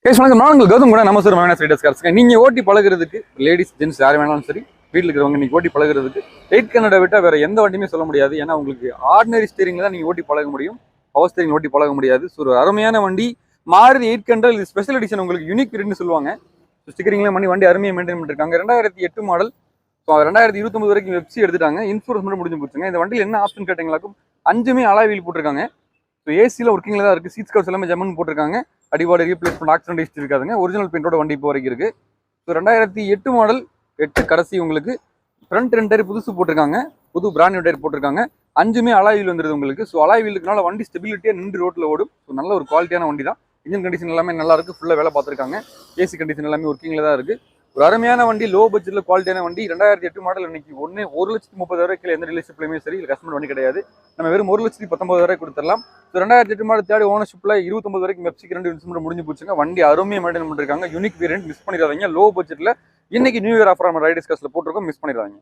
வணக்கம். நான் உங்கள் கௌதம் கூட நம்ம சார் மைனஸ் ரைடர்ஸ் கார்ஸ். நீங்கள் ஓட்டி பழகிறதுக்கு லேடிஸ் ஜென்ஸ் யார் வேணாலும் சரி, வீட்டில் இருக்கிறவங்க நீங்கள் ஓட்டி பழகிறதுக்கு 8 கன்னடை விட்டால் வேறு எந்த வண்டியுமே சொல்ல முடியாது. ஏன்னா உங்களுக்கு ஆர்டினரி ஸ்டீரிங்கில் தான் நீங்கள் ஓட்டி பழக முடியும், பவர் ஸ்டீரிங் ஓட்டி பழக முடியாது. ஸோ ஒரு அருமையான வண்டி மாருதி 8 கண்டல். இது ஸ்பெஷல் எடிஷன், உங்களுக்கு யூனிக் பீரியட்னு சொல்லுவாங்க. ஸோ ஸ்டிக்கரிங்லாம் பண்ணி வண்டி அருமையாக மெயின்டைன் பண்ணிருக்காங்க. 2008 மாடல். ஸோ 2029 வரைக்கும் வெப்சி எடுத்துட்டாங்க. இன்சூரன்ஸ் மட்டும் முடிஞ்சு போச்சுங்க. இந்த வண்டியில் என்ன ஆப்ஷன் கேட்டீங்களாக்கும் 5மே அலாய் வீல் போட்டிருக்காங்க. ஸோ ஏசியில் ஒர்க்கிங்கில் தான் இருக்குது. சீட்ஸ் கவர்ஸ் எல்லாமே ஜம்மன் போட்டிருக்காங்க. அடிபாடு ரீப்ளேஸ்மெண்ட் ஆக்சிடென்ட் ஹிஸ்ட்ரி இருக்காதுங்க. ஒரிஜினல் பெயிண்டோட வண்டி இப்போ வரைக்கும் இருக்குது. ஸோ 2008 மாடல் 8 கடைசி. உங்களுக்கு ஃப்ரண்ட் 2 டயர் புதுசு போட்டிருக்காங்க, புது பிராண்ட் நியூ டயர் போட்டிருக்காங்க. 5மே அலாய் வீல் வந்துருது உங்களுக்கு. ஸோ அலாய் வீலுக்குனால வண்டி ஸ்டெபிலிட்டியாக நின்று ரோட்டில் ஓடும். ஸோ நல்ல ஒரு குவாலிட்டியான வண்டி தான். இன்ஜின் கண்டிஷன் எல்லாமே நல்லா இருக்குது, ஃபுல்லாக வேலை பார்த்துருக்காங்க. ஏசி கண்டிஷன் எல்லாமே ஒர்க்கிங்கில் தான் இருக்குது. ஒரு அருமையான வண்டி, லோ பட்ஜெட்டில் குவாலிட்டியான வண்டி. 2008 மாடல் இன்னைக்கு 1,30,000 கீழே எந்த டீலர்ஷிப்லையுமே சரி, இல்லை கஸ்டமர் வண்டி கிடையாது. நம்ம வெறும் 1,19,000 கொடுத்துடலாம். ஸோ 2008 மாடல் தேர்ட் ஓனர்ஷிப்பில் 29 வரைக்கும் வெப்சிக்கு 2 இன்ஸ்ட்ருமெண்ட் முடிஞ்சு போச்சுங்க. வண்டி அருமையாக மெயின்டைன் பண்ணிருக்காங்க. யூனிக் வேரியன்ட், மிஸ் பண்ணிடாதீங்க. லோ பட்ஜெட்டில் இன்னைக்கு நியூ இயர் ஆஃபர் நம்ம ரைடர்ஸ் கார்ஸ்ல போட்டிருக்கோம், மிஸ் பண்ணிடாதீங்க.